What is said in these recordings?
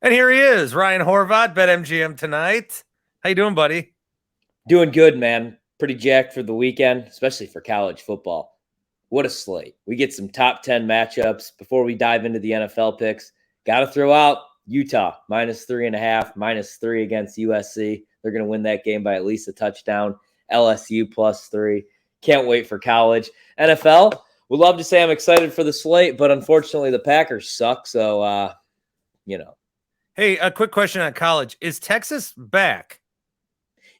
And here he is, Ryan Horvat, BetMGM tonight. How you doing, buddy? Doing good, man. Pretty jacked for the weekend, especially for college football. What a slate. We get some top 10 matchups. Before we dive into the NFL picks, got to throw out Utah, -3.5, -3 against USC. They're going to win that game by at least a touchdown. LSU +3. Can't wait for college. NFL, would love to say I'm excited for the slate, but unfortunately the Packers suck. So, Hey, a quick question on college. Is Texas back?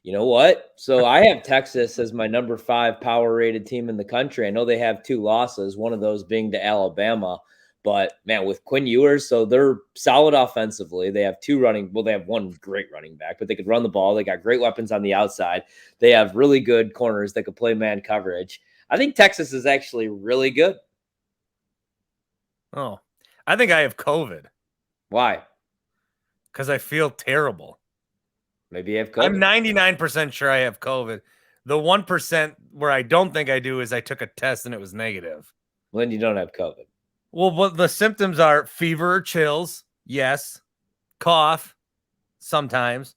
You know what? So I have Texas as my number 5 power rated team in the country. I know they have 2 losses, one of those being to Alabama. But man, with Quinn Ewers, so they're solid offensively. They have they have one great running back, but they could run the ball. They got great weapons on the outside. They have really good corners that could play man coverage. I think Texas is actually really good. Oh, I think I have COVID. Why? Because I feel terrible. Maybe you have COVID. I'm 99% sure I have COVID. The 1% where I don't think I do is I took a test and it was negative. Well, then you don't have COVID. Well, but the symptoms are fever, chills, yes. Cough, sometimes.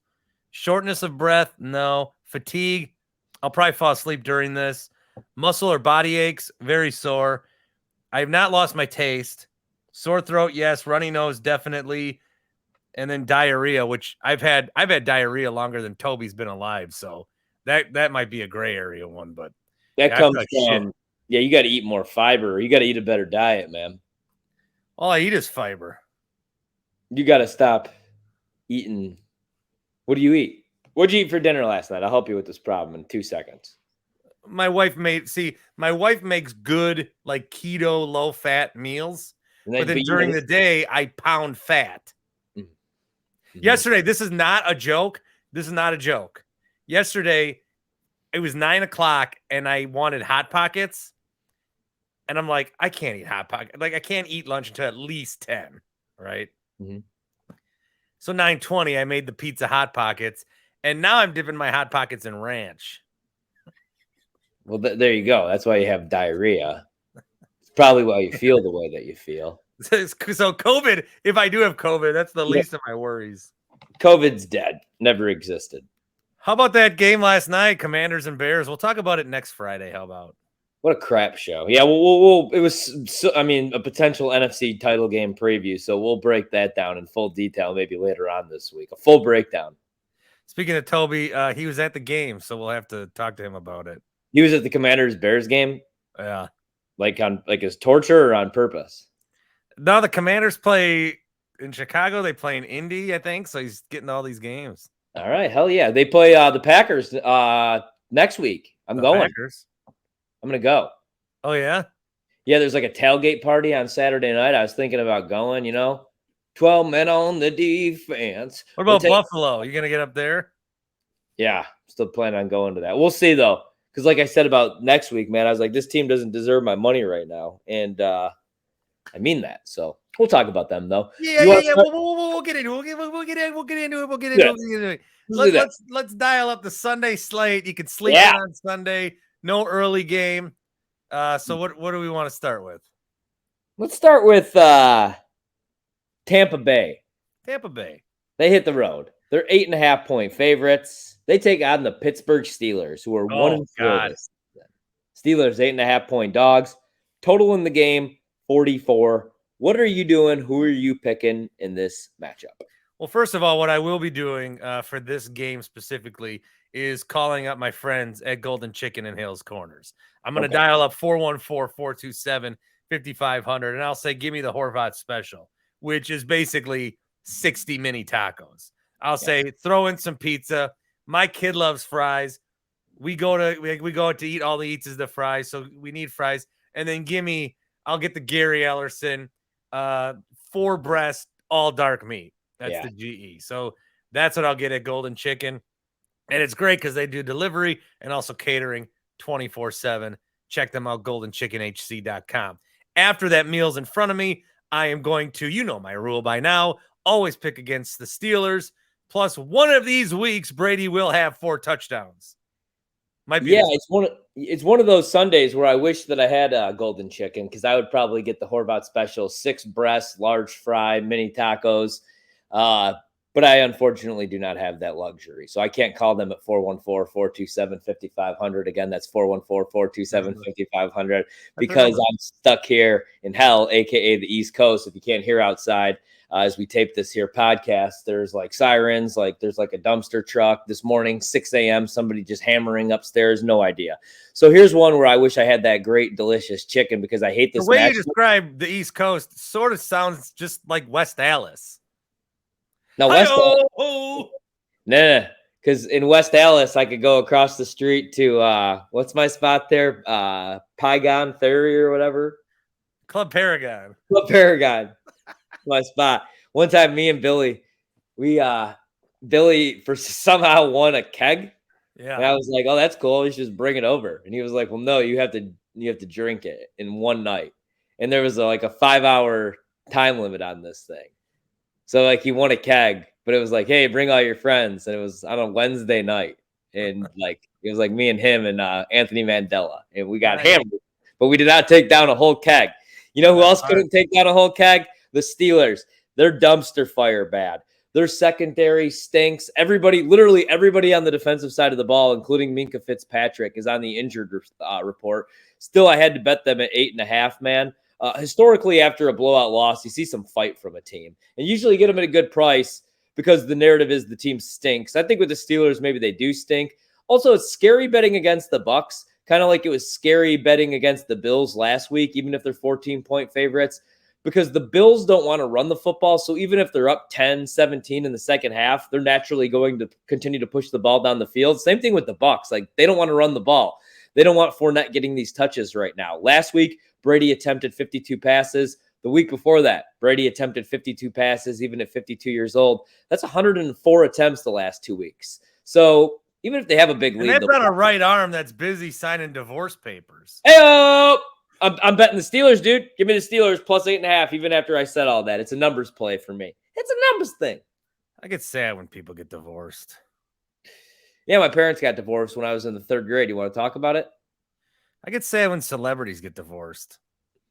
Shortness of breath, no. Fatigue, I'll probably fall asleep during this. Muscle or body aches, very sore. I have not lost my taste. Sore throat, yes. Runny nose, definitely. And then diarrhea, which I've had diarrhea longer than Toby's been alive. So that might be a gray area one, but that comes from you got to eat more fiber. You got to eat a better diet, man. All I eat is fiber. You got to stop eating. What do you eat? What did you eat for dinner last night? I'll help you with this problem in 2 seconds. My wife makes good like keto, low fat meals. But then during the day, I pound fat. Mm-hmm. Yesterday, this is not a joke. Yesterday, it was 9:00 and I wanted Hot Pockets. And I'm like, I can't eat Hot Pockets. Like, I can't eat lunch until at least 10, right? Mm-hmm. So 9:20, I made the pizza Hot Pockets. And now I'm dipping my Hot Pockets in ranch. Well, there you go. That's why you have diarrhea. It's probably why you feel the way that you feel. So COVID, if I do have COVID, that's the least of my worries. COVID's dead. Never existed. How about that game last night, Commanders and Bears? We'll talk about it next Friday. How about? What a crap show. Yeah, it was, a potential NFC title game preview, so we'll break that down in full detail maybe later on this week. A full breakdown. Speaking of Toby, he was at the game, so we'll have to talk to him about it. He was at the Commanders-Bears game? Yeah. Like his torture or on purpose? No, the Commanders play in Chicago. They play in Indy, I think, so he's getting all these games. All right, hell yeah. They play the Packers next week. I'm going. Packers? I'm going to go. Oh, yeah? Yeah, there's like a tailgate party on Saturday night. I was thinking about going, 12 men on the defense. What about Buffalo? You going to get up there? Yeah, still planning on going to that. We'll see, though. Because like I said about next week, man, I was like, this team doesn't deserve my money right now. And I mean that. So we'll talk about them, though. Yeah. We'll get into it. We'll get into it. Let's dial up the Sunday slate. You can sleep in on Sunday. No early game. So what do we want to start with? Let's start with Tampa Bay. Tampa Bay. They hit the road. They're 8.5-point favorites. They take on the Pittsburgh Steelers, who are 1-4. Steelers 8.5-point dogs. Total in the game 44. What are you doing? Who are you picking in this matchup? Well, first of all, what I will be doing for this game specifically is calling up my friends at Golden Chicken in Hales Corners. I'm going to dial up 414-427-5500, and I'll say, give me the Horvat special, which is basically 60 mini tacos. I'll say, throw in some pizza. My kid loves fries. We go to eat all the eats is the fries, so we need fries. And then I'll get the Gary Ellerson 4-breast all dark meat. That's the GE. So that's what I'll get at Golden Chicken. And it's great because they do delivery and also catering 24/7. Check them out, goldenchickenhc.com. After that meal's in front of me, I am going to, you know my rule by now, always pick against the Steelers. Plus, one of these weeks, Brady will have 4 touchdowns. It's one of those Sundays where I wish that I had a Golden Chicken because I would probably get the Horvat special, 6 breasts, large fry, mini tacos. But I unfortunately do not have that luxury. So I can't call them at 414-427-5500. Again, that's 414-427-5500 because I'm stuck here in hell, aka the East Coast. If you can't hear outside, as we tape this here podcast, there's like sirens, like there's like a dumpster truck this morning, 6 a.m. Somebody just hammering upstairs, no idea. So here's one where I wish I had that great, delicious chicken because I hate this. The way you describe the East Coast sort of sounds just like West Allis. No, West Allis. Nah, because in West Allis, I could go across the street to what's my spot there? Pygon Ferry or whatever. Club Paragon. Club Paragon. My spot. One time, me and Billy, Billy for somehow won a keg. Yeah. And I was like, "Oh, that's cool. You should just bring it over." And he was like, "Well, no, you have to drink it in one night." And there was like a 5-hour time limit on this thing. So like he won a keg, but it was like, "Hey, bring all your friends." And it was on a Wednesday night, and like it was like me and him and Anthony Mandela, and we got hammered, but we did not take down a whole keg. You know who else couldn't take down a whole keg? The Steelers. They're dumpster fire bad. Their secondary stinks. Everybody, literally everybody on the defensive side of the ball, including Minkah Fitzpatrick, is on the injured report. Still, I had to bet them at 8.5, man. Historically, after a blowout loss, you see some fight from a team. And usually you get them at a good price because the narrative is the team stinks. I think with the Steelers, maybe they do stink. Also, it's scary betting against the Bucs, kind of like it was scary betting against the Bills last week, even if they're 14-point favorites. Because the Bills don't want to run the football. So even if they're up 10-17 in the second half, they're naturally going to continue to push the ball down the field. Same thing with the Bucs. Like they don't want to run the ball. They don't want Fournette getting these touches right now. Last week, Brady attempted 52 passes. The week before that, Brady attempted 52 passes, even at 52 years old. That's 104 attempts the last 2 weeks. So even if they have a big lead. And that's on a right arm that's busy signing divorce papers. Hey-o! I'm betting the Steelers, dude. Give me the Steelers plus 8.5, even after I said all that. It's a numbers play for me. It's a numbers thing. I get sad when people get divorced. Yeah, my parents got divorced when I was in the 3rd grade. You want to talk about it? I get sad when celebrities get divorced.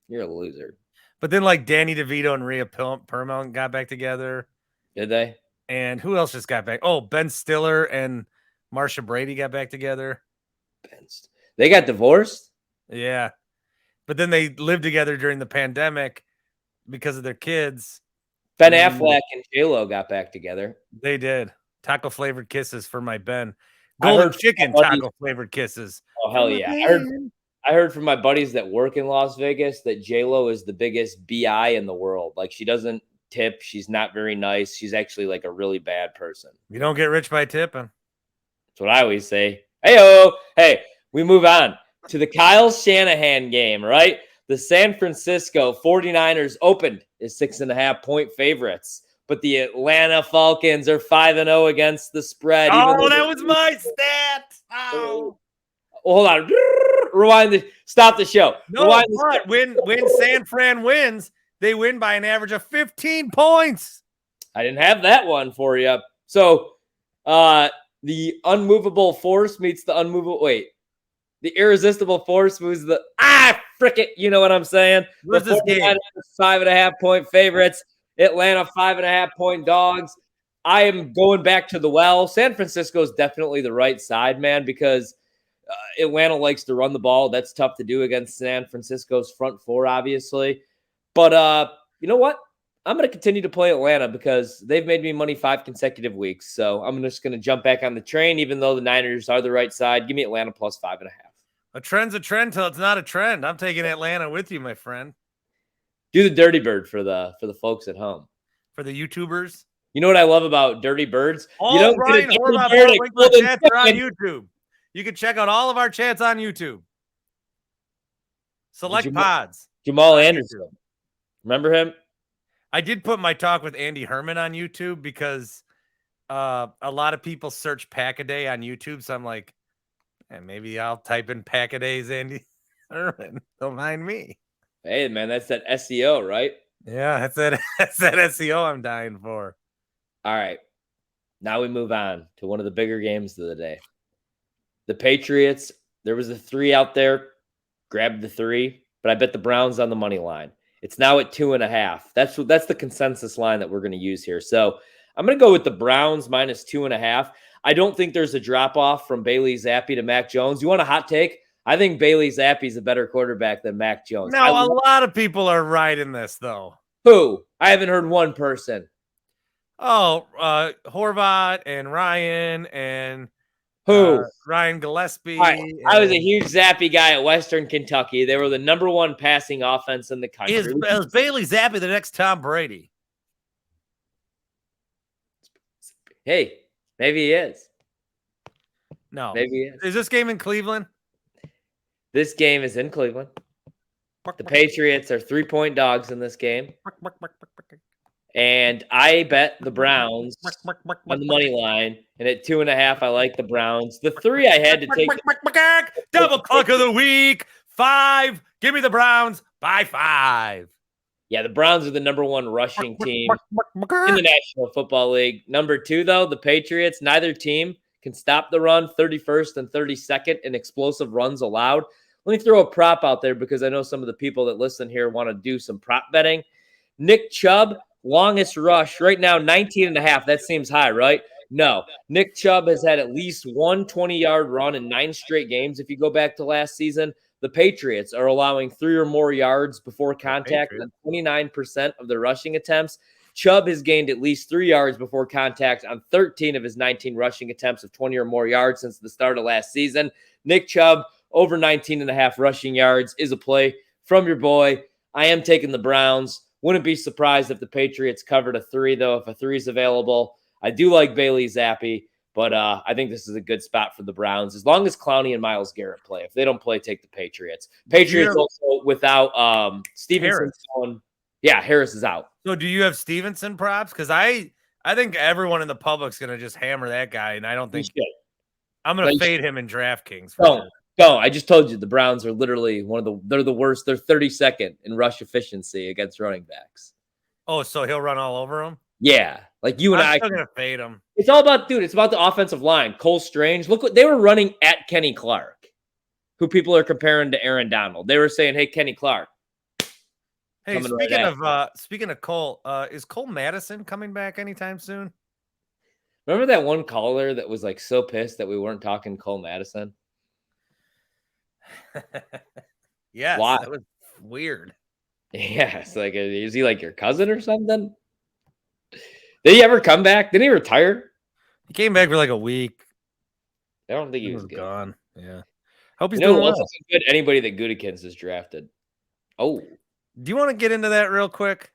You're a loser. But then like Danny DeVito and Rhea Perlman got back together. Did they? And who else just got back? Oh, Ben Stiller and Marsha Brady got back together. They got divorced? Yeah. But then they lived together during the pandemic because of their kids. Ben Affleck and J-Lo got back together. They did. Taco flavored kisses for my Ben. Golden chicken taco flavored kisses. Oh, hell yeah. I heard from my buddies that work in Las Vegas that J-Lo is the biggest BI in the world. Like she doesn't tip. She's not very nice. She's actually like a really bad person. You don't get rich by tipping. That's what I always say. Hey-o. Hey, we move on to the Kyle Shanahan game, right? The San Francisco 49ers opened as 6.5-point favorites, but the Atlanta Falcons are 5-0 against the spread. Oh, that was my stat. Oh. Hold on. Rewind. Stop the show. No, but when San Fran wins, they win by an average of 15 points. I didn't have that one for you. So the unmovable force meets the unmovable. Wait. The irresistible force moves the frick it. You know what I'm saying? Where's this game? 5.5-point favorites. Atlanta 5.5-point dogs. I am going back to the well. San Francisco is definitely the right side, man, because Atlanta likes to run the ball. That's tough to do against San Francisco's front four, obviously. But you know what? I'm going to continue to play Atlanta because they've made me money 5 consecutive weeks. So I'm just going to jump back on the train, even though the Niners are the right side. Give me Atlanta plus 5.5. A trend's a trend till it's not a trend. I'm taking Atlanta with you, my friend. Do the Dirty Bird for the folks at home. For the YouTubers. You know what I love about Dirty Birds? All you don't Brian Horvat, Bart Winkler chats are on YouTube. You can check out all of our chats on YouTube. Select pods. Jamal Anderson. Remember him? I did put my talk with Andy Herman on YouTube because a lot of people search Pack-A-Day on YouTube. So I'm like, maybe I'll type in Pack-A-Day's Andy Herman. Don't mind me. Hey, man, that's that SEO, right? Yeah, that's that SEO I'm dying for. All right. Now we move on to one of the bigger games of the day. The Patriots, there was a 3 out there. Grabbed the 3, but I bet the Browns on the money line. It's now at 2.5. That's the consensus line that we're going to use here. So I'm going to go with the Browns minus 2.5. I don't think there's a drop off from Bailey Zappi to Mac Jones. You want a hot take? I think Bailey Zappi is a better quarterback than Mac Jones. Now, a lot of people are right in this, though. Who? I haven't heard one person. Oh, Horvat and Ryan and Who? Ryan Gillespie. I was a huge Zappi guy at Western Kentucky. They were the number one passing offense in the country. Is Bailey Zappi the next Tom Brady? Hey, maybe he is. No. Maybe he is. Is this game in Cleveland? This game is in Cleveland. The Patriots are 3-point dogs in this game. And I bet the Browns on the money line. And at 2.5, I like the Browns. The 3 I had to take. Double clock of the week. 5. Give me the Browns by 5. Yeah, the Browns are the number 1 rushing team in the National Football League. Number 2, though, the Patriots. Neither team can stop the run. 31st and 32nd in explosive runs allowed. Let me throw a prop out there because I know some of the people that listen here want to do some prop betting. Nick Chubb, longest rush right now, 19.5. That seems high, right? No. Nick Chubb has had at least one 20-yard run in 9 straight games. If you go back to last season, the Patriots are allowing 3 or more yards before contact on 29% of their rushing attempts. Chubb has gained at least 3 yards before contact on 13 of his 19 rushing attempts of 20 or more yards since the start of last season. Nick Chubb, over 19.5 rushing yards is a play from your boy. I am taking the Browns. Wouldn't be surprised if the Patriots covered a 3, though, if a 3 is available. I do like Bailey Zappi, but I think this is a good spot for the Browns. As long as Clowney and Myles Garrett play. If they don't play, take the Patriots. Patriots also without Stevenson. Yeah, Harris is out. So do you have Stevenson props? Because I think everyone in the public's going to just hammer that guy, and I don't think I'm going to fade him in DraftKings. No, I just told you the Browns are literally they're the worst. They're 32nd in rush efficiency against running backs. Oh, so he'll run all over them? Yeah. Like you and I'm still going to fade him. It's all about, dude, it's about the offensive line. Cole Strange. Look what they were running at Kenny Clark, who people are comparing to Aaron Donald. They were saying, hey, Kenny Clark. Hey, speaking of Cole, is Cole Madison coming back anytime soon? Remember that one caller that was like so pissed that we weren't talking Cole Madison? Yes, why? That was weird. Yes, like is he like your cousin or something? Did he ever come back? Didn't he retire? He came back for like a week. I don't think he was gone. Yeah, hope he's doing well. Good. Anybody that Gutekunst has drafted. Oh, do you want to get into that real quick?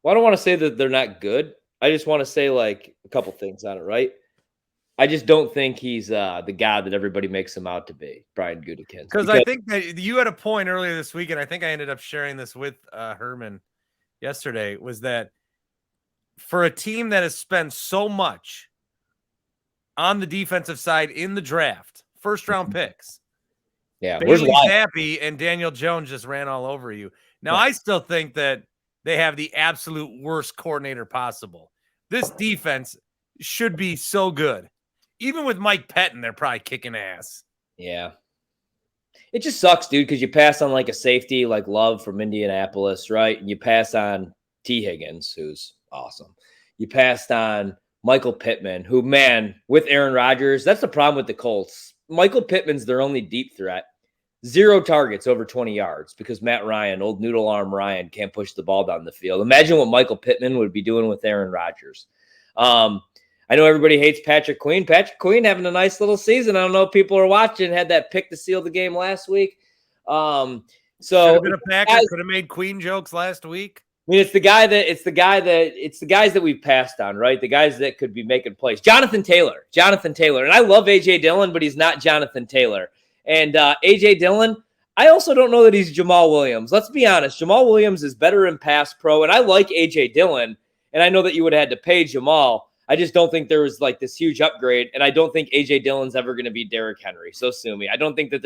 Well, I don't want to say that they're not good. I just want to say like a couple things on it, right? I just don't think he's the guy that everybody makes him out to be, Brian Gutekunst. Because I think that you had a point earlier this week, and I think I ended up sharing this with Herman yesterday, was that for a team that has spent so much on the defensive side in the draft, first-round picks, Bailey Zappi and Daniel Jones just ran all over you. Now, I still think that they have the absolute worst coordinator possible. This defense should be so good. Even with Mike Pettin, they're probably kicking ass. Yeah. It just sucks, dude, because you pass on like a safety like Love from Indianapolis, right? And you pass on T. Higgins, who's awesome. You passed on Michael Pittman, who, man, with Aaron Rodgers, that's the problem with the Colts. Michael Pittman's their only deep threat. 0 targets over 20 yards because Matt Ryan, old noodle arm Ryan, can't push the ball down the field. Imagine what Michael Pittman would be doing with Aaron Rodgers. I know everybody hates Patrick Queen. Patrick Queen having a nice little season. I don't know if people are watching. Had that pick to seal the game last week. So should have been a Packer. Could have made Queen jokes last week. I mean, it's the guys that we've passed on, right? The guys that could be making plays. Jonathan Taylor. And I love AJ Dillon, but he's not Jonathan Taylor. And AJ Dillon, I also don't know that he's Jamal Williams. Let's be honest. Jamal Williams is better in pass pro, and I like AJ Dillon. And I know that you would have had to pay Jamal. I just don't think there was like this huge upgrade, and I don't think AJ Dillon's ever going to be Derrick Henry. So sue me. I don't think that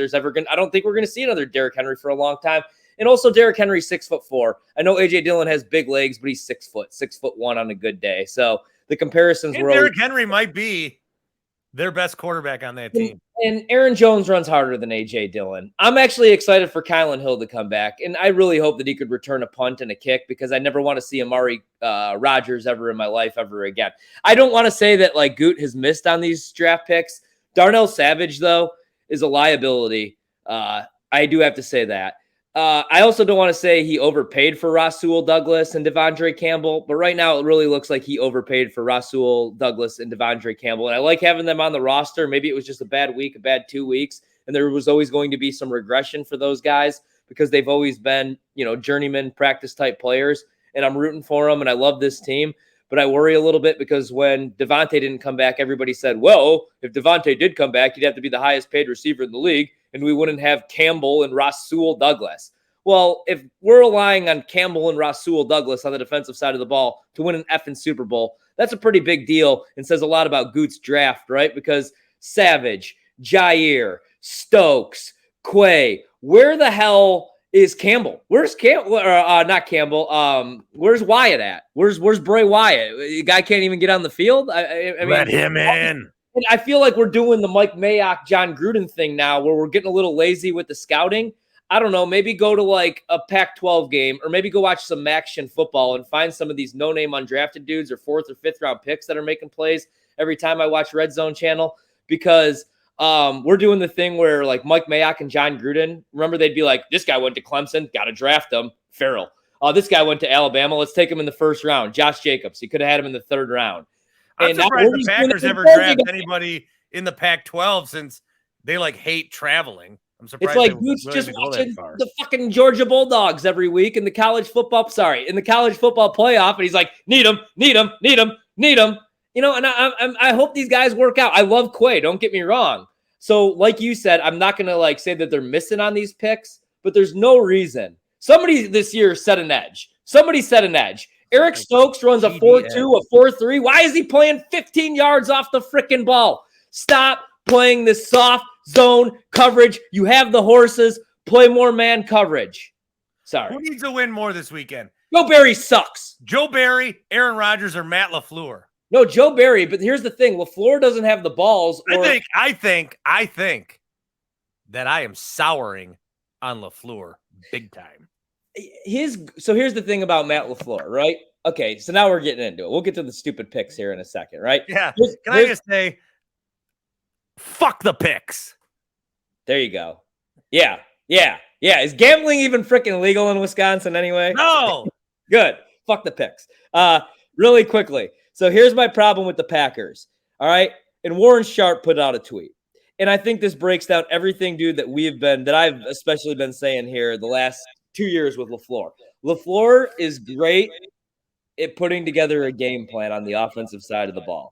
I don't think we're going to see another Derrick Henry for a long time. And also, Derrick Henry's 6'4". I know AJ Dillon has big legs, but he's 6 foot, 6'1" on a good day. So the comparisons were. Derrick Henry might be their best quarterback on that team. And Aaron Jones runs harder than A.J. Dillon. I'm actually excited for Kylan Hill to come back, and I really hope that he could return a punt and a kick because I never want to see Amari Rodgers ever in my life ever again. I don't want to say that like Goot has missed on these draft picks. Darnell Savage, though, is a liability. I do have to say that. I also don't want to say he overpaid for Rasul Douglas and Devondre Campbell, but right now it really looks like he overpaid for Rasul Douglas and Devondre Campbell. And I like having them on the roster. Maybe it was just a bad week, a bad 2 weeks, and there was always going to be some regression for those guys because they've always been, journeyman practice type players. And I'm rooting for them, and I love this team. But I worry a little bit because when Devontae didn't come back, everybody said, well, if Devontae did come back, he'd have to be the highest paid receiver in the league, and we wouldn't have Campbell and Rasul Douglas. Well, if we're relying on Campbell and Rasul Douglas on the defensive side of the ball to win an effing Super Bowl, that's a pretty big deal and says a lot about Goot's draft, right? Because Savage, Jair, Stokes, Quay, where the hell is Campbell? Where's Campbell? Not Campbell. Where's Wyatt at? Where's Bray Wyatt? The guy can't even get on the field. I mean, let him in. And I feel like we're doing the Mike Mayock, John Gruden thing now where we're getting a little lazy with the scouting. I don't know, maybe go to like a Pac-12 game or maybe go watch some action football and find some of these no-name undrafted dudes or 4th or 5th round picks that are making plays every time I watch Red Zone Channel because we're doing the thing where like Mike Mayock and John Gruden, remember they'd be like, this guy went to Clemson, got to draft him, Farrell. This guy went to Alabama, let's take him in the 1st round. Josh Jacobs, he could have had him in the 3rd round. I'm surprised the Packers ever draft anybody in the Pac-12 since they like hate traveling. I'm surprised. It's like Goot's just watching the fucking Georgia Bulldogs every week in the college football playoff, and he's like, need him. And I hope these guys work out. I love Quay, don't get me wrong. So, like you said, I'm not gonna like say that they're missing on these picks, but there's no reason. Somebody this year set an edge. Eric Stokes runs a 4.2, a 4.3. Why is he playing 15 yards off the freaking ball? Stop playing this soft zone coverage. You have the horses. Play more man coverage. Sorry. Who needs to win more this weekend? Joe Barry sucks. Joe Barry, Aaron Rodgers, or Matt LaFleur? No, Joe Barry. But here's the thing: LaFleur doesn't have the balls. I think that I am souring on LaFleur big time. So here's the thing about Matt LaFleur, right? Okay, so now we're getting into it. We'll get to the stupid picks here in a second, right? Yeah. Can I just say, fuck the picks. There you go. Yeah. Is gambling even freaking legal in Wisconsin anyway? No. Good. Fuck the picks. Really quickly. So here's my problem with the Packers. All right. And Warren Sharp put out a tweet. And I think this breaks down everything, dude, that I've especially been saying here the last 2 years with LaFleur. LaFleur is great at putting together a game plan on the offensive side of the ball.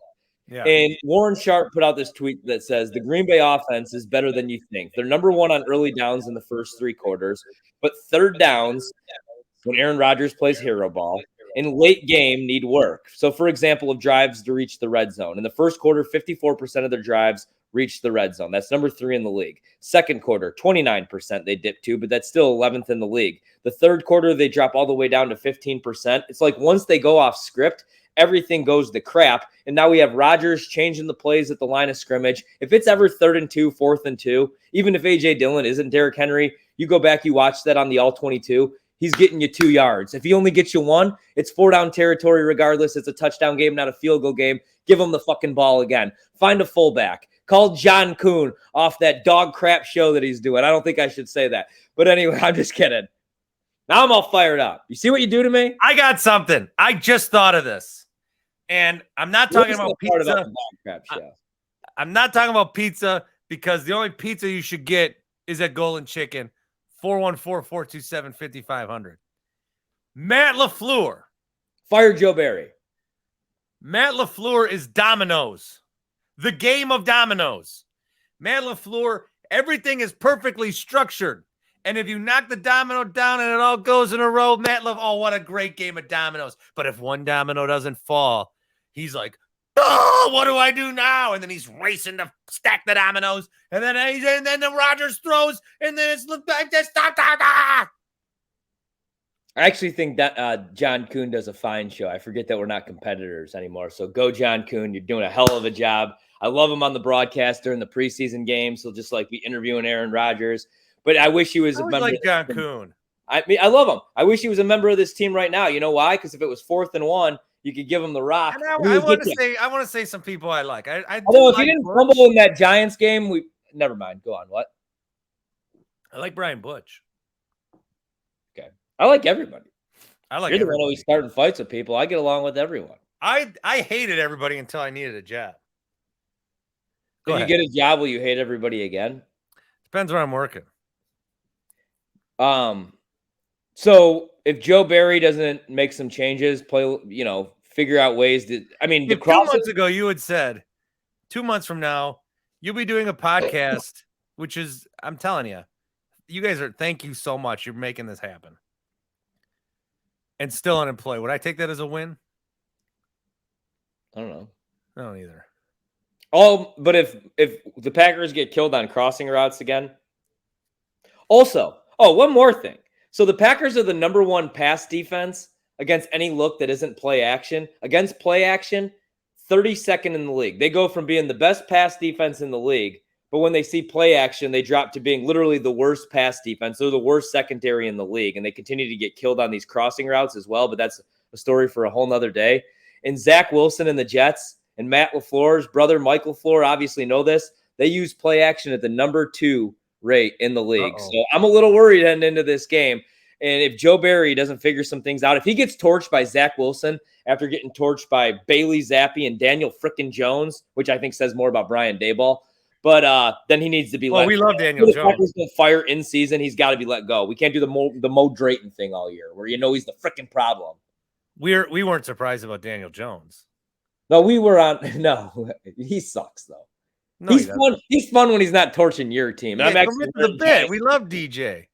Yeah. And Warren Sharp put out this tweet that says the Green Bay offense is better than you think. They're number 1 on early downs in the first 3 quarters, but third downs when Aaron Rodgers plays hero ball in late game need work. So, for example, of drives to reach the red zone. In the first quarter, 54% of their drives reached the red zone. That's number 3 in the league. Second quarter, 29% they dipped to, but that's still 11th in the league. The third quarter, they drop all the way down to 15%. It's like once they go off script, everything goes to crap. And now we have Rodgers changing the plays at the line of scrimmage. If it's ever 3rd and 2, 4th and 2, even if A.J. Dillon isn't Derrick Henry, you go back, you watch that on the All-22, he's getting you 2 yards. If he only gets you 1, it's 4-down territory regardless. It's a touchdown game, not a field goal game. Give him the fucking ball again. Find a fullback. Call John Kuhn off that dog crap show that he's doing. I don't think I should say that. But anyway, I'm just kidding. Now I'm all fired up. You see what you do to me? I got something. I just thought of this. And I'm not talking about pizza. I'm not talking about pizza because the only pizza you should get is at Golden Chicken, 414-427-5500. Matt LaFleur. Fire Joe Barry. Matt LaFleur is dominoes. The game of dominoes. Matt LaFleur, everything is perfectly structured. And if you knock the domino down and it all goes in a row, oh, what a great game of dominoes. But if one domino doesn't fall, he's like, oh, what do I do now? And then he's racing to stack the dominoes. And then the Rodgers throws, and then it's look like this. I actually think that John Kuhn does a fine show. I forget that we're not competitors anymore. So go, John Kuhn. You're doing a hell of a job. I love him on the broadcast during the preseason games. He'll just like be interviewing Aaron Rodgers. But I wish he was I a always member. like John Kuhn. I mean, I love him. I wish he was a member of this team right now. You know why? Because if it was 4th and 1, you could give him the rock. And And he I would get want to you. say, some people I like. I do Although if he like didn't Butch. fumble in that Giants game, we never mind. Go on. What? I like Brian Butch. Okay. I like everybody. I like You're the everybody. one always starting fights with people. I get along with everyone. I hated everybody until I needed a job. If you get a job, will you hate everybody again? Depends where I'm working. So if Joe Barry doesn't make some changes, figure out ways to. I mean, If 2 months ago you had said 2 months from now you'll be doing a podcast, which is, I'm telling you, you guys are. Thank you so much. You're making this happen. And still unemployed. Would I take that as a win? I don't know. I don't either. Oh, but if the Packers get killed on crossing routes again. Also, one more thing. So the Packers are the number 1 pass defense against any look that isn't play action. Against play action, 32nd in the league. They go from being the best pass defense in the league, but when they see play action, they drop to being literally the worst pass defense. They're the worst secondary in the league, and they continue to get killed on these crossing routes as well, but that's a story for a whole nother day. And Zach Wilson and the Jets and Matt LaFleur's brother, Michael LaFleur, obviously know this. They use play action at the number 2 rate in the league. Uh-oh. So I'm a little worried heading into this game. And if Joe Barry doesn't figure some things out, if he gets torched by Zach Wilson after getting torched by Bailey Zappi and Daniel frickin' Jones, which I think says more about Brian Daboll, but then he needs to be let go. We love Daniel Jones. Going to fire in season. He's got to be let go. We can't do the Mo Drayton thing all year where he's the frickin' problem. We weren't surprised about Daniel Jones. No, we were on. No, he sucks though. No, he's fun. He's fun when he's not torching your team. And I'm actually the bit. We love DJ.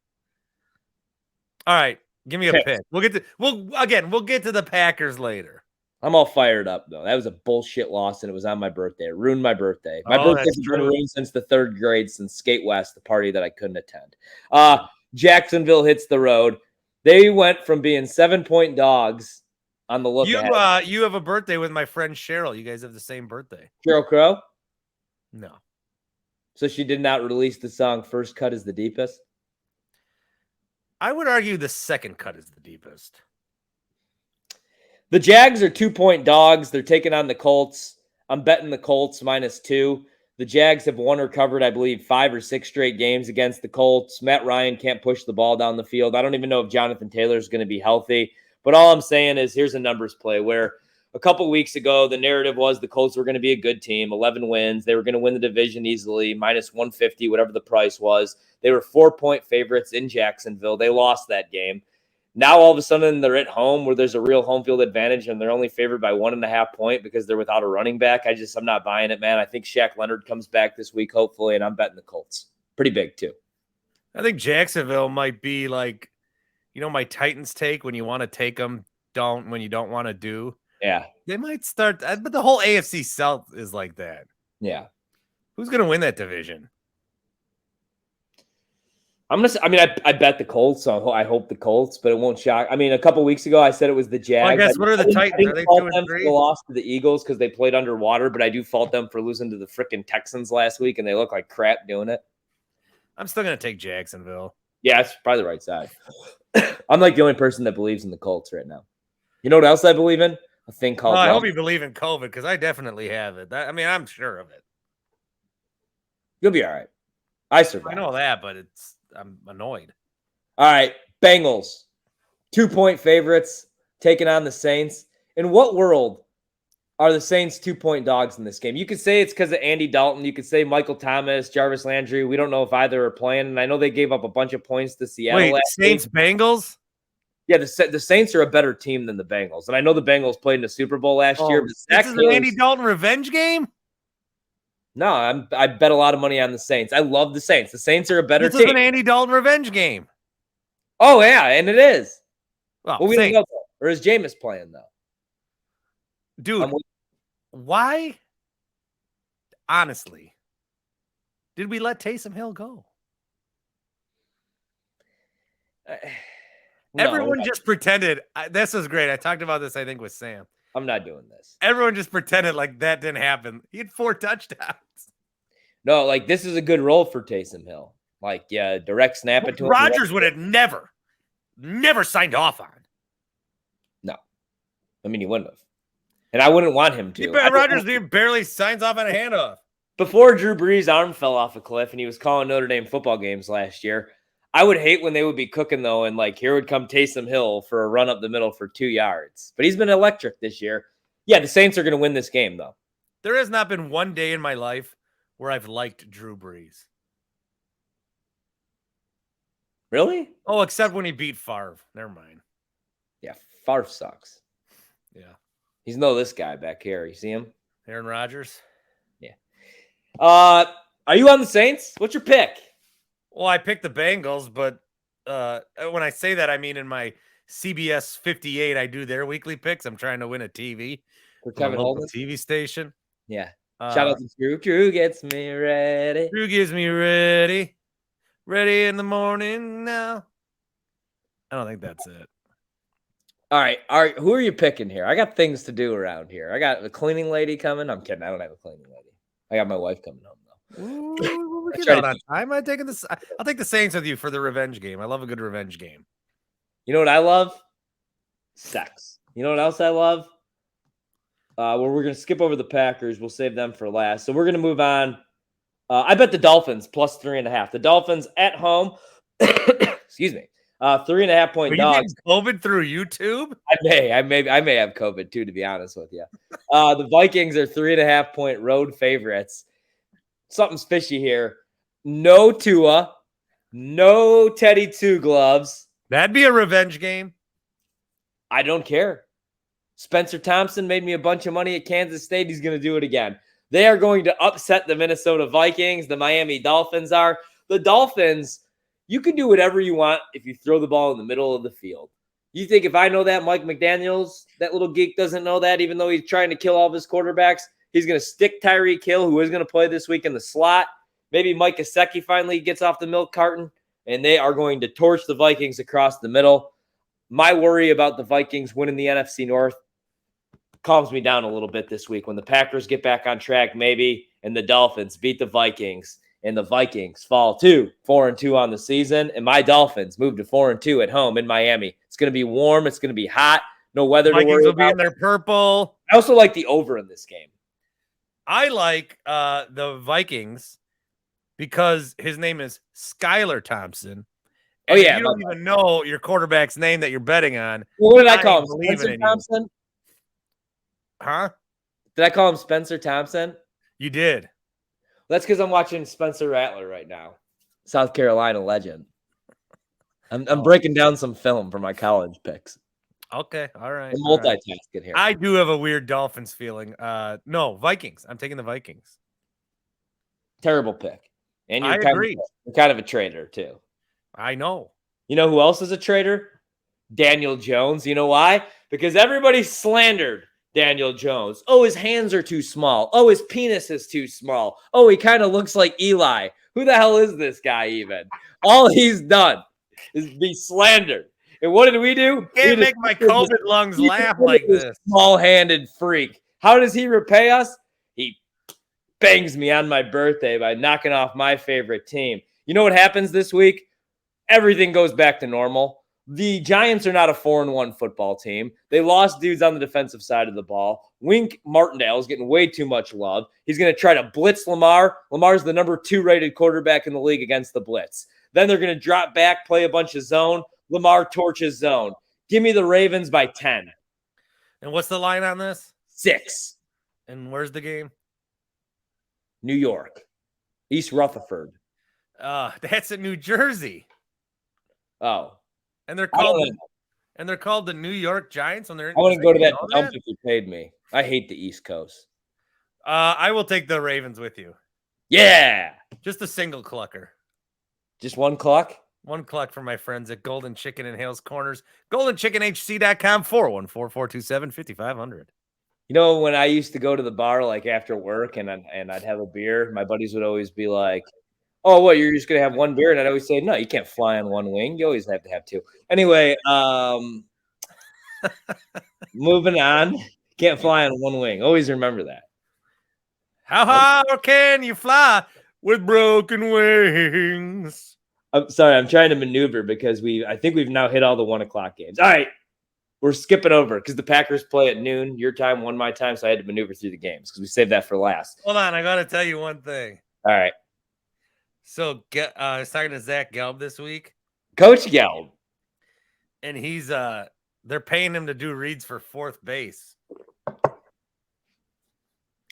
All right, give me a pick. We'll get to the Packers later. I'm all fired up though. That was a bullshit loss, and it was on my birthday. It ruined my birthday. My birthday's been ruined since the 3rd grade, since Skate West, the party that I couldn't attend. Jacksonville hits the road. They went from being 7-point dogs on the look ahead. You have a birthday with my friend Cheryl. You guys have the same birthday. Cheryl Crow? No. So she did not release the song "First Cut is the Deepest"? I would argue the second cut is the deepest. The Jags are 2-point dogs. They're taking on the Colts. I'm betting the Colts -2. The Jags have won or covered, I believe, 5 or 6 straight games against the Colts. Matt Ryan can't push the ball down the field. I don't even know if Jonathan Taylor is going to be healthy. But all I'm saying is here's a numbers play where a couple weeks ago, the narrative was the Colts were going to be a good team, 11 wins. They were going to win the division easily, -150, whatever the price was. They were 4-point favorites in Jacksonville. They lost that game. Now, all of a sudden, they're at home where there's a real home field advantage, and they're only favored by 1.5 points because they're without a running back. I'm not buying it, man. I think Shaq Leonard comes back this week, hopefully, and I'm betting the Colts. Pretty big, too. I think Jacksonville might be like, my Titans take when you want to take them, when you don't want to do. Yeah. They might start, but the whole AFC South is like that. Yeah. Who's going to win that division? I bet the Colts, so I hope the Colts, but it won't shock. I mean, a couple weeks ago, I said it was the Jags. Well, I guess, what are the Titans? Are they 2-3? For the loss to the Eagles because they played underwater, but I do fault them for losing to the freaking Texans last week, and they look like crap doing it. I'm still going to take Jacksonville. Yeah, it's probably the right side. I'm like the only person that believes in the Colts right now. You know what else I believe in? A thing called. I hope you believe in COVID because I definitely have it. I'm sure of it. You'll be all right. I survived. I know that, but I'm annoyed. All right, Bengals, 2-point favorites taking on the Saints. In what world are the Saints 2-point dogs in this game? You could say it's because of Andy Dalton. You could say Michael Thomas, Jarvis Landry. We don't know if either are playing, and I know they gave up a bunch of points to Seattle. Wait, Saints Bengals? Yeah, the Saints are a better team than the Bengals, and I know the Bengals played in the Super Bowl last year. But this is an Andy Dalton revenge game? No, I bet a lot of money on the Saints. I love the Saints. The Saints are a better team. This is an Andy Dalton revenge game. Oh, yeah, and it is. Well, we don't know, or is Jameis playing, though? Dude, why, honestly, did we let Taysom Hill go? Everyone just pretended. This was great. I talked about this, I think, with Sam. I'm not doing this. Everyone just pretended like that didn't happen. He had 4 touchdowns. No, like this is a good role for Taysom Hill. Like, yeah, direct snap it to him. Rodgers would have never signed off on. No. I mean, he wouldn't have. And I wouldn't want him to. Rodgers barely signs off on a handoff. Before Drew Brees' arm fell off a cliff and he was calling Notre Dame football games last year, I would hate when they would be cooking, though, and like here would come Taysom Hill for a run up the middle for 2 yards. But he's been electric this year. Yeah, the Saints are going to win this game, though. There has not been one day in my life where I've liked Drew Brees. Really? Oh, except when he beat Favre. Never mind. Yeah, Favre sucks. Yeah. He's this guy back here. You see him? Aaron Rodgers? Yeah. Are you on the Saints? What's your pick? Well, I picked the Bengals, but when I say that, I mean in my CBS 58, I do their weekly picks. I'm trying to win a TV For Kevin Holden? TV station. Yeah. Shout out to Drew. Drew gets me ready. Drew gives me ready. Ready in the morning now. I don't think that's it. All right. Who are you picking here? I got things to do around here. I got the cleaning lady coming. I'm kidding. I don't have a cleaning lady. I got my wife coming home, though. Ooh, we're getting out on time. I'll take the Saints with you for the revenge game. I love a good revenge game. You know what I love? Sex. You know what else I love? Well, we're going to skip over the Packers. We'll save them for last. So we're going to move on. I bet the Dolphins plus 3.5. The Dolphins at home. Excuse me. 3.5-point dogs. COVID through YouTube? I may have COVID too, to be honest with you. The Vikings are 3.5-point road favorites. Something's fishy here. No Tua, no Teddy Two Gloves. That'd be a revenge game. I don't care. Spencer Thompson made me a bunch of money at Kansas State. He's going to do it again. They are going to upset the Minnesota Vikings. The Miami Dolphins are. The Dolphins, you can do whatever you want if you throw the ball in the middle of the field. You think if I know that, Mike McDaniels, that little geek doesn't know that, even though he's trying to kill all of his quarterbacks, he's going to stick Tyreek Hill, who is going to play this week in the slot. Maybe Mike Gesicki finally gets off the milk carton, and they are going to torch the Vikings across the middle. My worry about the Vikings winning the NFC North calms me down a little bit this week. When the Packers get back on track, maybe, and the Dolphins beat the Vikings, and the Vikings fall to 4-2 on the season, and my Dolphins move to 4-2 at home in Miami. It's going to be warm. It's going to be hot. No weather Vikings to worry will about. be in their purple. I also like the over in this game. I like the Vikings because his name is Skylar Thompson. Oh, yeah. You don't even know your quarterback's name that you're betting on. Well, what did I call him? Spencer Thompson? Huh? Did I call him Spencer Thompson? You did. That's because I'm watching Spencer Rattler right now. South Carolina legend. I'm breaking down some film for my college picks. Okay. All right. I'm multitasking here. I do have a weird Dolphins feeling. No, Vikings. I'm taking the Vikings. Terrible pick. And I agree. You're kind of a traitor, too. I know. You know who else is a traitor? Daniel Jones. You know why? Because everybody slandered Daniel Jones. Oh, his hands are too small. Oh, his penis is too small. Oh, he kind of looks like Eli. Who the hell is this guy even? All he's done is be slandered. And what did we do? Can't make my COVID lungs laugh like this. Small-handed freak. How does he repay us? He bangs me on my birthday by knocking off my favorite team. You know what happens this week? Everything goes back to normal. The Giants are not a 4-1 football team. They lost dudes on the defensive side of the ball. Wink Martindale is getting way too much love. He's going to try to blitz Lamar. Lamar's the number 2 rated quarterback in the league against the blitz. Then they're going to drop back, play a bunch of zone. Lamar torches zone. Give me the Ravens by 10. And what's the line on this? 6. And where's the game? New York. East Rutherford. That's in New Jersey. Oh. And they're called the New York Giants. I want to go to that dump if you paid me. I hate the East Coast. I will take the Ravens with you. Yeah. Just a single clucker. Just one cluck? One cluck for my friends at Golden Chicken in Hales Corners. GoldenChickenHC.com, 414-427-5500. You know, when I used to go to the bar like after work and I'd have a beer, my buddies would always be like, Oh, what? You're just gonna have one beer? And I'd always say, no, you can't fly on one wing. You always have to have two. Anyway, moving on. Can't fly on one wing. Always remember that. How high can you fly with broken wings? I'm sorry, I'm trying to maneuver because I think we've now hit all the 1 o'clock games. All right. We're skipping over because the Packers play at noon, your time, my time. So I had to maneuver through the games because we saved that for last. Hold on, I gotta tell you one thing. All right. So I was talking to Zach Gelb this week. Coach Gelb. And he's they're paying him to do reads for fourth base.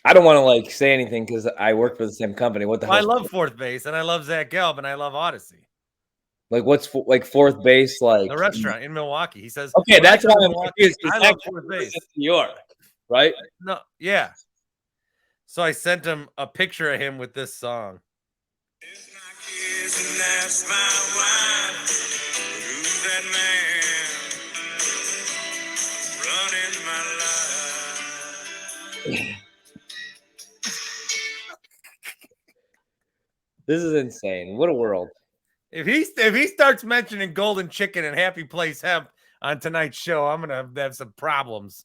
I don't want to like say anything because I work for the same company. What the hell? I love fourth base, and I love Zach Gelb, and I love Odyssey. Like what's like fourth base? Like the restaurant in Milwaukee. He says, okay, that's why I'm confused. I love fourth base. New York, right? No, yeah. So I sent him a picture of him with this song. It's my kids and that's my wine. Who's that man running my life? This is insane. What a world. If he starts mentioning golden chicken and Happy Place Hemp on tonight's show, I'm gonna have some problems.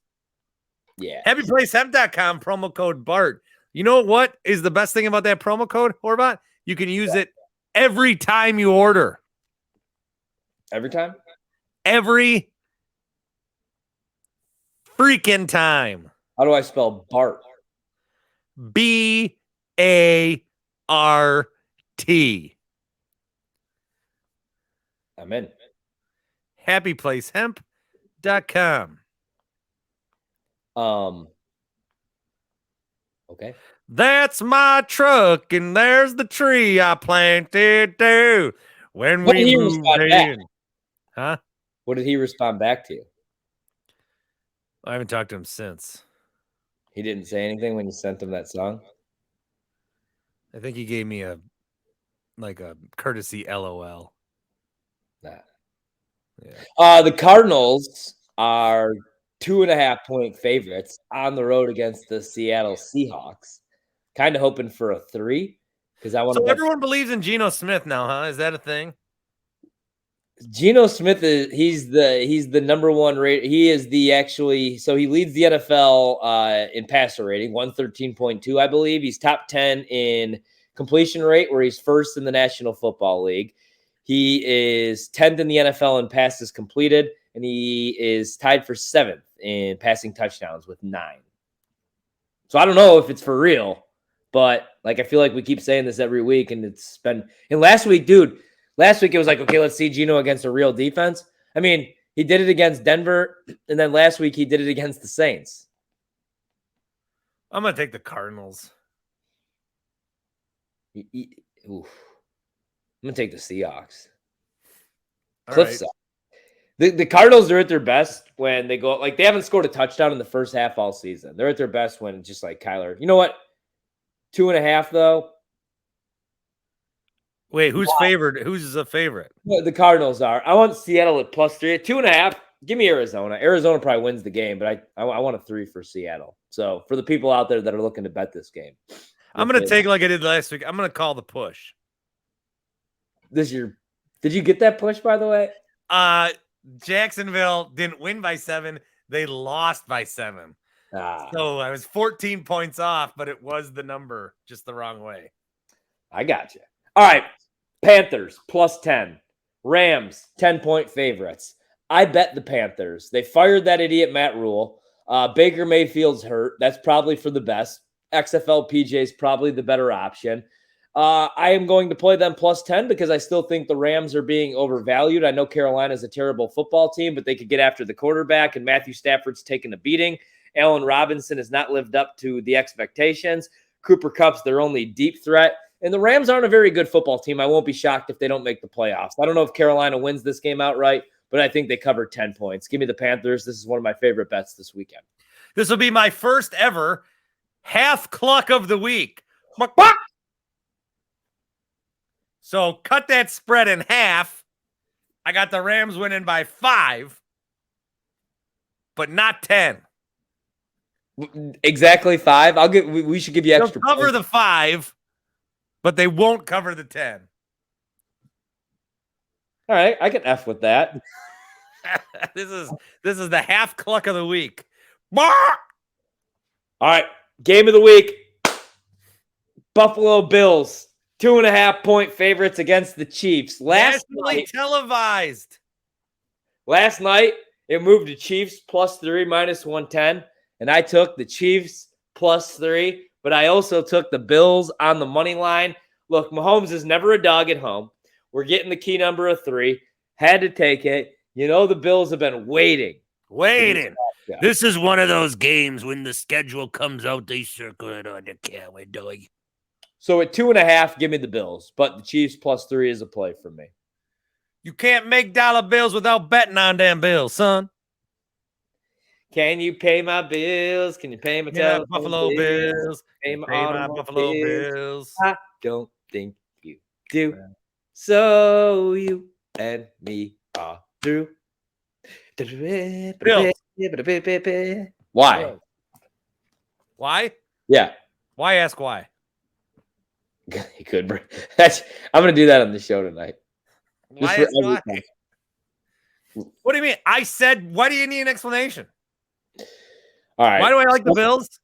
Yeah. HappyPlaceHemp.com, promo code Bart. You know what is the best thing about that promo code, Horvat? You can use it every time you order. Every time? Every freaking time. How do I spell Bart? B-A-R-T. I'm in. HappyPlaceHemp.com. Okay. That's my truck, and there's the tree I planted too. When we moved in. Huh? What did he respond back to you? I haven't talked to him since. He didn't say anything when you sent him that song? I think he gave me a courtesy LOL. Nah. Yeah. The Cardinals are 2.5-point favorites on the road against the Seattle Seahawks. Kind of hoping for a 3 because I want to. So everyone believes in Geno Smith now, huh? Is that a thing? Geno Smith he's the number one rate. He is so he leads the NFL in passer rating, 113.2, I believe. He's top 10 in completion rate, where he's first in the National Football League. He is 10th in the NFL in passes completed, and he is tied for 7th in passing touchdowns with 9. So I don't know if it's for real, but like I feel like we keep saying this every week, and it's been. And last week it was like, okay, let's see Geno against a real defense. I mean, he did it against Denver, and then last week he did it against the Saints. I'm gonna take the Cardinals. Oof. I'm going to take the Seahawks. Cliff right. The Cardinals are at their best when they go, like, they haven't scored a touchdown in the first half all season. They're at their best when it's just like Kyler. You know what? 2.5, though. Wait, who's favored? Who's a favorite? The Cardinals are. I want Seattle at +3. At 2.5, give me Arizona. Arizona probably wins the game, but I want a 3 for Seattle. So for the people out there that are looking to bet this game. I'm going to take like I did last week. I'm going to call the push. Did you get that push, by the way? Jacksonville didn't win by 7. They lost by 7. So I was 14 points off, but it was the number just the wrong way. I got you. All right. Panthers +10. Rams 10-point favorites. I bet the Panthers. They fired that idiot Matt Rule. Baker Mayfield's hurt. That's probably for the best. XFL PJ is probably the better option. I am going to play them +10 because I still think the Rams are being overvalued. I know Carolina's a terrible football team, but they could get after the quarterback, and Matthew Stafford's taken a beating. Allen Robinson has not lived up to the expectations. Cooper Kupp's their only deep threat. And the Rams aren't a very good football team. I won't be shocked if they don't make the playoffs. I don't know if Carolina wins this game outright, but I think they cover 10 points. Give me the Panthers. This is one of my favorite bets this weekend. This will be my first ever half cluck of the week. So cut that spread in half. I got the Rams winning by 5, but not 10. Exactly 5. We should give you extra. Cover the 5. but they won't cover the 10. All right, I can F with that. This is the half cluck of the week. All right, game of the week. Buffalo Bills, 2.5-point favorites against the Chiefs. Nationally televised. Last night, it moved to Chiefs +3 -110, and I took the Chiefs +3, but I also took the Bills on the money line. Look, Mahomes is never a dog at home. We're getting the key number of 3. Had to take it. You know the Bills have been waiting. This is one of those games when the schedule comes out, they circle it on the camera, dog. So at 2.5, give me the Bills, but the Chiefs +3 is a play for me. You can't make dollar bills without betting on damn bills, son. Can you pay my bills? Can you pay my Buffalo Bills? Pay my Buffalo Bills. I don't think you do. So you and me are through. Bills. Why? Why? Yeah. Why ask why? You could. I'm going to do that on the show tonight. Why ask why? What do you mean? I said, why do you need an explanation? All right. Why do I like the Bills?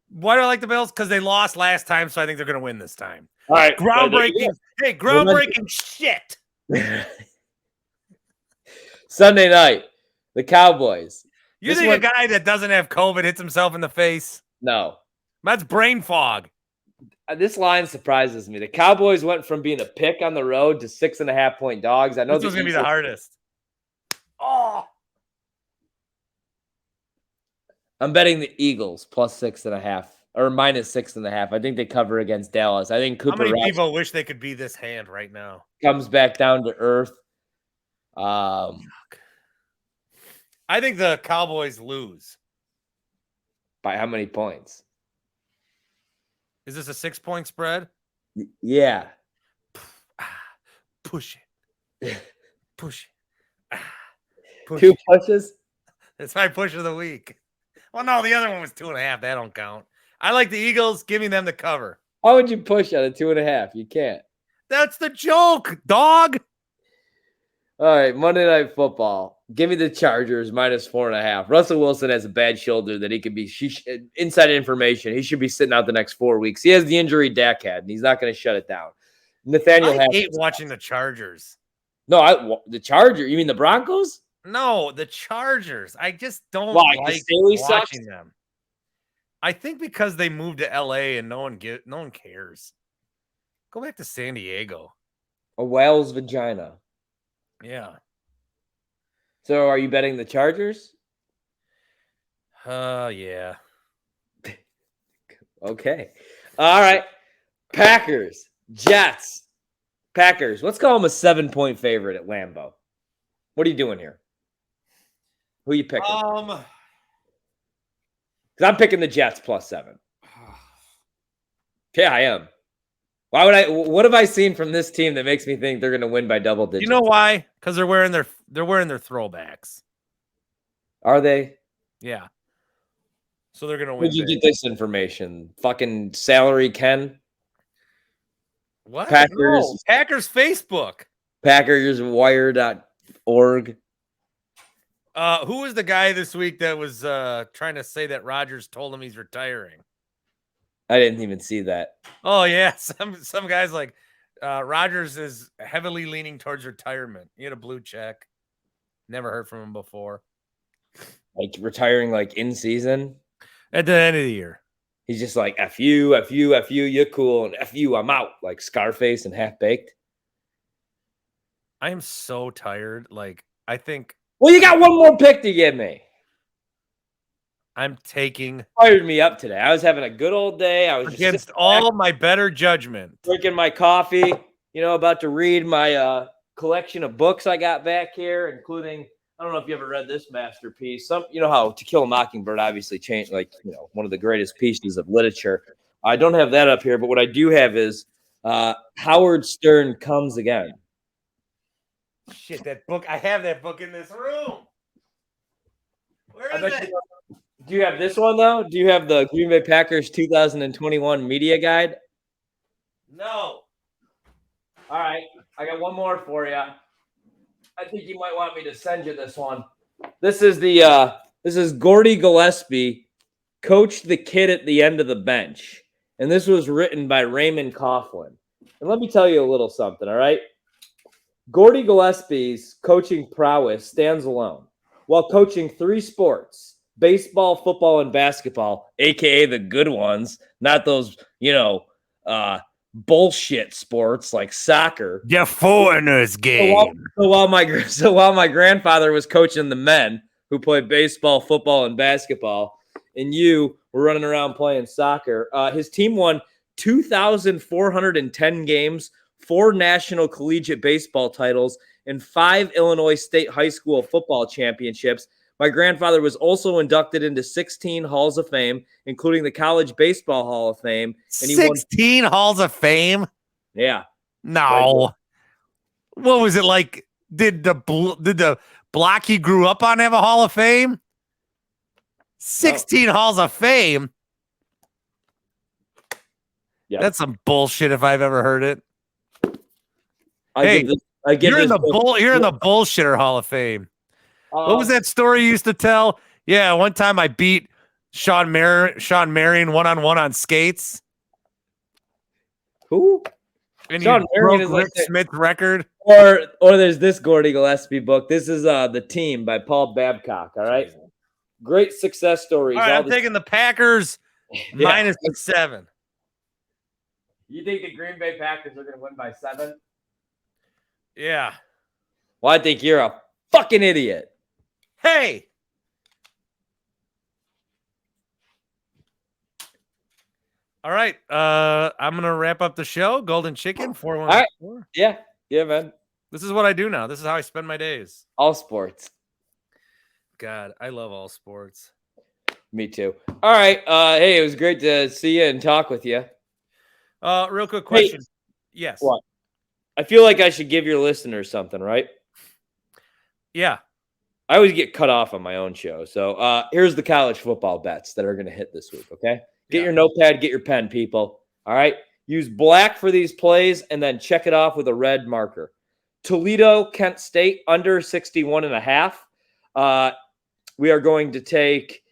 Why do I like the Bills? Because they lost last time, so I think they're going to win this time. All right. Groundbreaking. Hey, groundbreaking shit. Sunday night, the Cowboys. You think a guy that doesn't have COVID hits himself in the face? No. That's brain fog. This line surprises me. The Cowboys went from being a pick on the road to 6.5-point dogs. I know this was going to be the hardest. Oh. I'm betting the Eagles +6.5 or -6.5. I think they cover against Dallas. I think Cooper. How many people wish they could be this hand right now? Comes back down to earth. I think the Cowboys lose. By how many points? Is this a 6-point spread? Yeah. Push it. Push it. Push 2 pushes? It's my push of the week. Well, no, the other one was 2.5. That don't count. I like the Eagles. Giving them the cover. How would you push out of 2.5? You can't. That's the joke, dog. All right, Monday Night Football. Give me the Chargers -4.5. Russell Wilson has a bad shoulder that he could be inside information. He should be sitting out the next 4 weeks. He has the injury Dak had, and he's not going to shut it down. Nathaniel I hate watching the Chargers. No, the Chargers. You mean the Broncos? No, the Chargers. I just don't like watching them. I think because they moved to LA and no one cares. Go back to San Diego. A whale's vagina. Yeah. So are you betting the Chargers? Yeah. Okay. All right. Packers, Jets. Packers. Let's call them a 7-point favorite at Lambeau. What are you doing here? Who are you picking? Because I'm picking the Jets +7. Yeah, I am. Why would I? What have I seen from this team that makes me think they're going to win by double digits? You know why? Because they're wearing their throwbacks. Are they? Yeah. So they're going to win. Where'd you get this information? Fucking salary Ken? What? Packers. No, Packers Facebook. PackersWire.org. Who was the guy this week that was trying to say that Rodgers told him he's retiring? I didn't even see that. Oh yeah, some guys like Rodgers is heavily leaning towards retirement. He had a blue check. Never heard from him before. Like retiring, like in season at the end of the year. He's just like F you, F you, F you. You're cool, and F you, I'm out. Like Scarface and Half Baked. I am so tired. Like I think. Well, you got one more pick to give me. I'm taking. Fired me up today. I was having a good old day. I was against all my better judgment. Drinking my coffee. About to read my collection of books I got back here, including. I don't know if you ever read this masterpiece. How To Kill a Mockingbird obviously changed, one of the greatest pieces of literature. I don't have that up here, but what I do have is Howard Stern Comes Again. Shit, that book. I have that book in this room. Where is it? Do you have this one, though? Do you have the Green Bay Packers 2021 media guide? No. All right. I got one more for you. I think you might want me to send you this one. This is Gordy Gillespie, coached the kid at the end of the bench. And this was written by Raymond Coughlin. And let me tell you a little something, all right? Gordy Gillespie's coaching prowess stands alone while coaching 3 sports: baseball, football, and basketball, aka the good ones, not those, bullshit sports like soccer. The foreigners game. So while my grandfather was coaching the men who played baseball, football, and basketball, and you were running around playing soccer, his team won 2,410 games, 4 national collegiate baseball titles, and 5 Illinois State high school football championships. My grandfather was also inducted into 16 Halls of Fame, including the College Baseball Hall of Fame. And 16 Halls of Fame? Yeah. No. What was it like? Did the block he grew up on have a Hall of Fame? 16 Halls of Fame? Yeah. That's some bullshit if I've ever heard it. You're in the bullshitter Hall of Fame. What was that story you used to tell? Yeah, one time I beat Sean Marion one-on-one on skates. Who? And Sean Marion is Rick Smith's record. Or there's this Gordy Gillespie book. This is The Team by Paul Babcock. All right. Great success stories. All right, I'm taking the Packers minus the 7. You think the Green Bay Packers are going to win by 7? Yeah. Well, I think you're a fucking idiot. Hey. All right. I'm going to wrap up the show. Golden Chicken, 414. Right. Yeah, man. This is what I do now. This is how I spend my days. All sports. God, I love all sports. Me too. All right. Hey, it was great to see you and talk with you. Real quick question. Hey, yes. What? I feel like I should give your listeners something, right? Yeah. I always get cut off on my own show. So here's the college football bets that are going to hit this week, okay? Get your notepad, get your pen, people. All right? Use black for these plays and then check it off with a red marker. Toledo, Kent State, under 61.5. We are going to take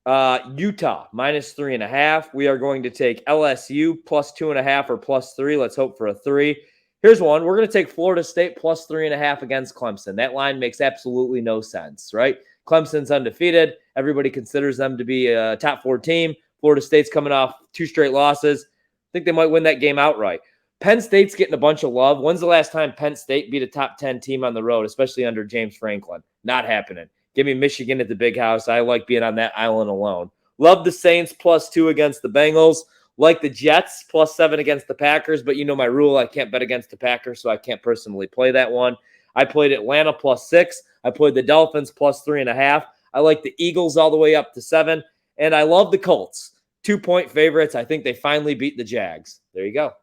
Utah, minus 3.5. We are going to take LSU, plus 2.5 or plus 3. Let's hope for a 3. Here's one. We're going to take Florida State plus 3.5 against Clemson. That line makes absolutely no sense, right? Clemson's undefeated. Everybody considers them to be a top 4 team. Florida State's coming off 2 straight losses. I think they might win that game outright. Penn State's getting a bunch of love. When's the last time Penn State beat a top 10 team on the road, especially under James Franklin? Not happening. Give me Michigan at the Big House. I like being on that island alone. Love the Saints plus 2 against the Bengals. Like the Jets plus 7 against the Packers, but you know my rule. I can't bet against the Packers, so I can't personally play that one. I played Atlanta plus 6. I played the Dolphins plus 3.5. I like the Eagles all the way up to 7. And I love the Colts. 2-point favorites. I think they finally beat the Jags. There you go.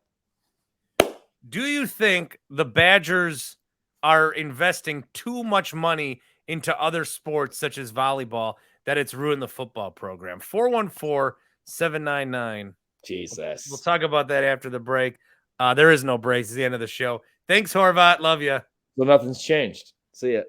Do you think the Badgers are investing too much money into other sports such as volleyball that it's ruined the football program? 414-799. Jesus. We'll talk about that after the break. There is no break. It's the end of the show. Thanks, Horvat. Love you. Well, nothing's changed. See ya.